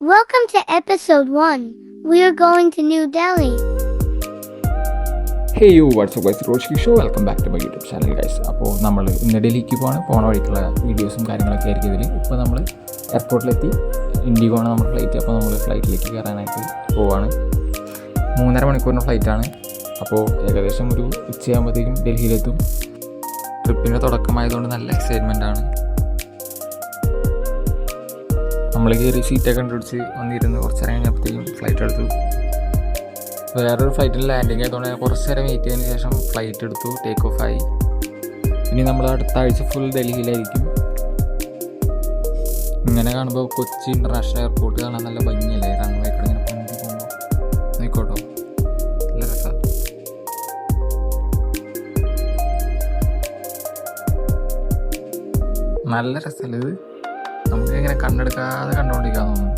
Welcome to episode 1. We are going to New Delhi. Hey you what's up guys, Rosh show. Welcome back to my YouTube channel guys. അപ്പോൾ നമ്മൾ ഇന്ന് ഡൽഹിക്ക് പോണ വഴിക്കുള്ള വീഡിയോസും കാര്യങ്ങളൊക്കെ ആയിരിക്കും ഇതിൽ. ഇപ്പോൾ നമ്മൾ എയർപോർട്ടിലെത്തി. ഇൻഡിഗോ ആണ് നമ്മുടെ ഫ്ലൈറ്റ്. അപ്പോൾ നമ്മൾ ഫ്ലൈറ്റിലേക്ക് കയറാനായിട്ട് പോവാണ്. 3.5 മണിക്കൂറിൻ്റെ ഫ്ലൈറ്റാണ്. അപ്പോൾ ഏകദേശം ഒരു ഉച്ചയാകുമ്പോഴത്തേക്കും ഡൽഹിയിലെത്തും. ട്രിപ്പിൻ്റെ തുടക്കമായതുകൊണ്ട് നല്ല എക്സൈറ്റ്മെൻ്റ് ആണ്. നമ്മൾ കയറി സീറ്റൊക്കെ കണ്ടുപിടിച്ച് വന്നിരുന്ന് കുറച്ച് നേരം കഴിഞ്ഞപ്പോഴത്തേക്കും ഫ്ലൈറ്റ് എടുത്തു. വേറൊരു ഫ്ലൈറ്റിൽ ലാൻഡിങ് ആയതുകൊണ്ട് കുറച്ച് നേരം വെയിറ്റ് ചെയ്തതിന് ശേഷം ഫ്ലൈറ്റ് എടുത്തു, ടേക്ക് ഓഫ് ആയി. ഇനി നമ്മൾ അടുത്ത ആഴ്ച ഫുൾ ഡൽഹിയിലായിരിക്കും. ഇങ്ങനെ കാണുമ്പോൾ കൊച്ചി ഇൻ്റർനാഷണൽ എയർപോർട്ട് കാണാൻ നല്ല ഭംഗിയല്ലേ? റൺവേക്കടെ ഇങ്ങനെ പൊന്തി പോകുമ്പോൾ നോക്കോട്ടോ, നല്ല രസമാണ്. നല്ല രസമല്ലേ ഇത്? നമുക്ക് ഇങ്ങനെ കണ്ണെടുക്കാതെ കണ്ടുകൊണ്ടിരിക്കാൻ തോന്നുന്നു.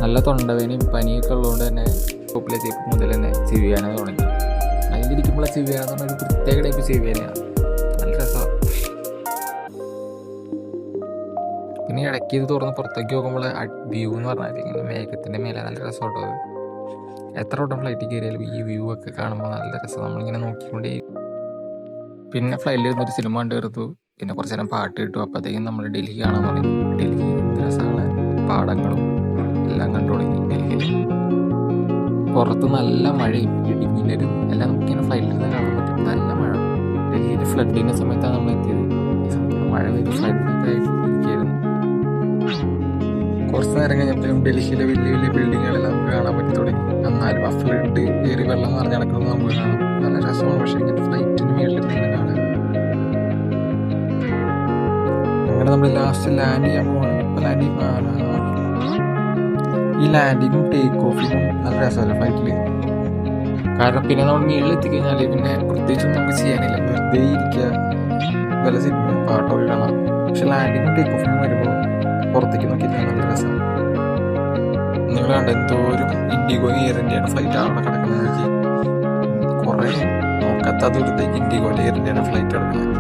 നല്ല തൊണ്ടവേനയും പനിയൊക്കെ ഉള്ളതുകൊണ്ട് തന്നെ ടോപ്പിലെത്തിയപ്പോൾ മുതൽ തന്നെ ചെവിയാന തുടങ്ങി. അതിലിരിക്കുമ്പോൾ ചെവിയാന എന്ന് പറഞ്ഞാൽ ഒരു പ്രത്യേക ടൈപ്പ് ചെവിയാനയാണ്. നല്ല രസമാണ്. പിന്നെ ഇടയ്ക്ക് ഇത് തുറന്ന് പുറത്തേക്ക് നോക്കുമ്പോൾ വ്യൂ എന്ന് പറഞ്ഞാൽ ഇങ്ങനെ മേഘത്തിൻ്റെ മേലെ നല്ല രസമാട്ടോ അത്. എത്ര വട്ടം ഫ്ലൈറ്റിൽ കയറിയാലും ഈ വ്യൂ ഒക്കെ കാണുമ്പോൾ നല്ല രസം. നമ്മളിങ്ങനെ നോക്കിക്കൊണ്ടേ. പിന്നെ ഫ്ലൈറ്റിൽ ഇരുന്നൊരു സിനിമ കണ്ടു തീർത്തു. പിന്നെ കുറച്ച് നേരം പാട്ട് കിട്ടും. അപ്പോഴത്തേക്കും നമ്മൾ ഡൽഹി കാണാൻ തുടങ്ങി. ഡൽഹി എന്ത് രസമാണ്, പാടങ്ങളും എല്ലാം കണ്ടു തുടങ്ങി. ഡൽഹിയിൽ പുറത്ത് നല്ല മഴയും ഇടിമിന്നലും എല്ലാം നമുക്കിങ്ങനെ ഫ്ലൈറ്റിൽ നിന്ന് കാണാൻ പറ്റും. നല്ല മഴ. ഡൽഹിയിൽ ഫ്ലഡിൻ്റെ സമയത്താണ് നമ്മൾ എത്തിയത്. ഈ സമയത്ത് മഴ പെയ്ത് ഫ്ലഡിനൊക്കെ ഇരിക്കുകയായിരുന്നു. കുറച്ച് നേരം കഴിഞ്ഞപ്പോഴും ഡൽഹിയിലെ വലിയ വലിയ ബിൽഡിങ്ങുകളെല്ലാം നമുക്ക് കാണാൻ പറ്റി തുടങ്ങി. എന്നാലും ആ ഫ്ലഡ് കയറി വെള്ളം നിറഞ്ഞ് നടക്കുന്നത് നമുക്ക് കാണാം. നല്ല രസമാണ്. പക്ഷേ ഇങ്ങനെ ഫ്ലൈറ്റിന് മേളിൽ നിന്ന് കാണാൻ. അങ്ങനെ നമ്മൾ ലാസ്റ്റ് ലാൻഡ് ചെയ്യാൻ പോകണം. ഇപ്പോൾ ലാൻഡ് ചെയ്യുമ്പോൾ ഈ ലാൻഡിങ്ങും ടേക്ക് ഓഫിങ്ങും നല്ല രസമല്ല ഫ്ലൈറ്റിൽ. കാരണം പിന്നെ നമ്മൾ മുകളിൽ എത്തിക്കഴിഞ്ഞാൽ പിന്നെ പ്രത്യേകിച്ചൊന്നും നമുക്ക് ചെയ്യാനില്ല. വെറുതെ ഇരിക്കുക, വല്ല സിനിമ പാട്ടൊക്കെ കാണാം. പക്ഷെ ലാൻഡിങ്ങും ടേക്ക് ഓഫിങ്ങും വരുമ്പോൾ പുറത്തേക്ക് നോക്കിയിട്ട് നല്ല രസമാണ്. നിങ്ങൾ കണ്ട എന്തോരും ഇൻഡിഗോ എയർ ഇന്ത്യയുടെ ഫ്ലൈറ്റ് അവിടെ കിടക്കുന്നത്. കുറേ നോക്കാത്ത ദൂരത്തേക്ക് ഇൻഡിഗോയുടെ എയർ ഇന്ത്യയുടെ ഫ്ലൈറ്റ് കിടക്കുന്നത്.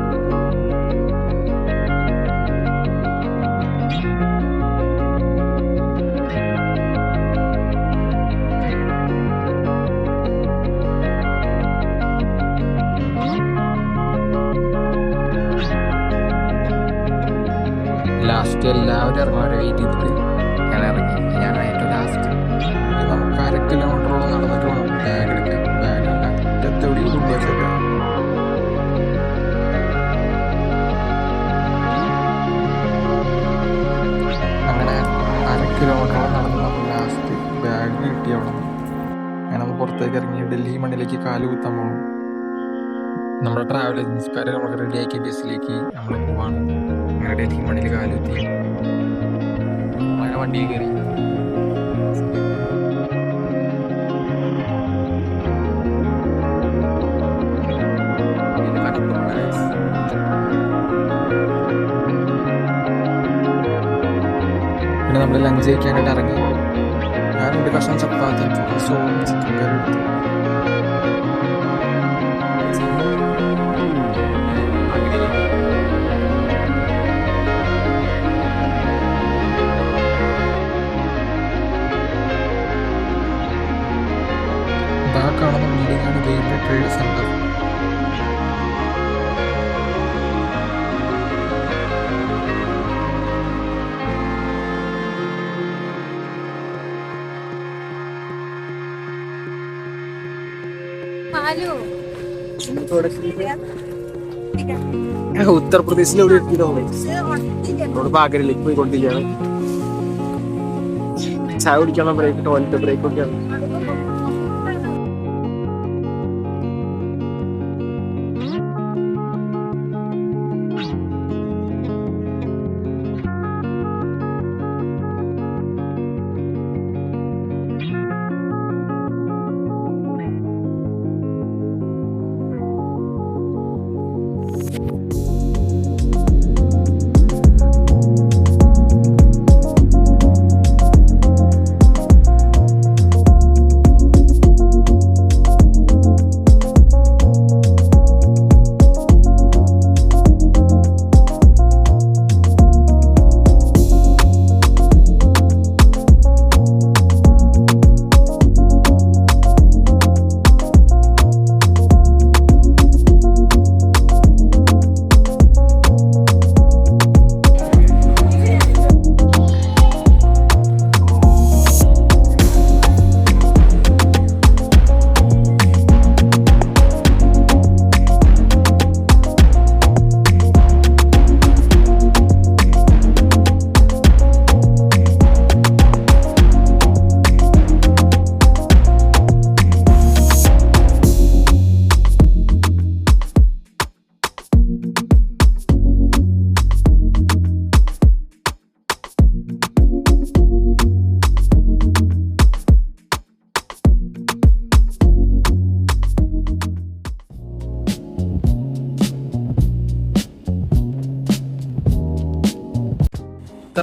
ലാസ്റ്റ് എല്ലാവരും ഇറങ്ങാൻ വെയിറ്റ് ചെയ്തിട്ട് ഞാൻ ഇറങ്ങി. ഞാൻ ഏറ്റവും ലാസ്റ്റ്. നമുക്ക് 1/2 കിലോമീറ്ററോളം നടന്നിട്ട് വേണം ബാഗ് എടുക്കാൻ. ബാഗ് അറ്റത്തെവിടെയും കൊണ്ടുവച്ചേക്കാം. അങ്ങനെ 1/2 കിലോമീറ്ററോളം നടന്ന് നമ്മൾ ലാസ്റ്റ് ബാഗ് കിട്ടി അവിടെ നിന്ന്. അങ്ങനെ നമ്മൾ പുറത്തേക്ക് ഇറങ്ങി ഡൽഹി മണ്ണിലേക്ക് കാല് കുത്താൻ പോകും. നമ്മുടെ ട്രാവൽ ഏജൻസിക്കാർ നമുക്ക് റെഡിയാക്കി ബസ്സിലേക്ക് നമ്മൾ പോവാണ്. അങ്ങനെ ഡൽഹി മണ്ണിൽ കാലുത്തി അങ്ങനെ വണ്ടിയിൽ കയറി. പിന്നെ നമ്മൾ ലഞ്ച് കഴിക്കാനായിട്ട് ഇറങ്ങി. ഞാനൊരു കഷ്ണം ചപ്പാത്തി സോസും ചിക്കൻ കറി എടുത്തു. കാണുന്ന ബിൽഡിംഗാണ് റെയിൽവേ ട്രേഡ് സെന്റർ. ഉത്തർപ്രദേശിൽ എവിടെ എത്തിയിട്ട് ആഗ്രയിലേക്ക് പോയിക്കൊണ്ടിരിക്കുകയാണ്. ചായ കുടിക്കാനുള്ള ബ്രേക്ക്, ടോയ്ലറ്റ് ബ്രേക്ക് ഒക്കെയാണ്.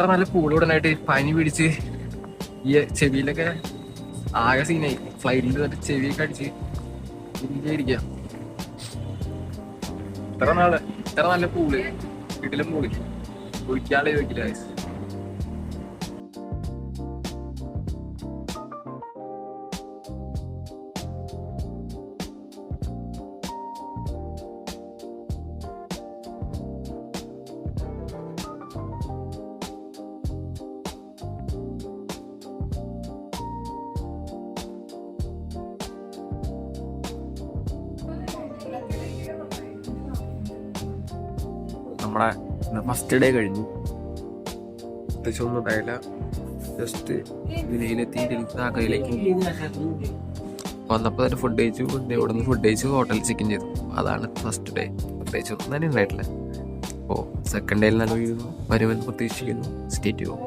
ഇത്ര നല്ല പൂളോടനായിട്ട് പനി പിടിച്ച് ഈ ചെവിയിലൊക്കെ ആകെ സീനായി. ഫ്ലൈറ്റിൽ തന്നെ ചെവിയൊക്കെ അടിച്ച് ഇരിക്കാം. ഇത്ര നല്ല പൂള് വീട്ടിലും പൂളി കുളിക്കാനുള്ള ചോദിക്കില്ല. നമ്മുടെ ഫസ്റ്റ് ഡേ കഴിഞ്ഞു. പ്രത്യേകിച്ച് ഒന്നും ഉണ്ടായില്ല. ജസ്റ്റ് വിലയിലെത്തിയിട്ട് കയ്യിലേക്ക് വന്നപ്പോൾ തന്നെ ഫുഡ് കഴിച്ചു. ഇവിടെ നിന്ന് ഫുഡ് കഴിച്ചു, ഹോട്ടലിൽ ചെക്ക് ഇൻ ചെയ്തു. അതാണ് ഫസ്റ്റ് ഡേ. പ്രത്യേകിച്ച് ഒന്നും തന്നെ ഉണ്ടായിട്ടില്ല. അപ്പോൾ സെക്കൻഡ് ഡേയിൽ നല്ല വീഴുന്നു വരുമെന്ന് പ്രതീക്ഷിക്കുന്നു. Stay tune.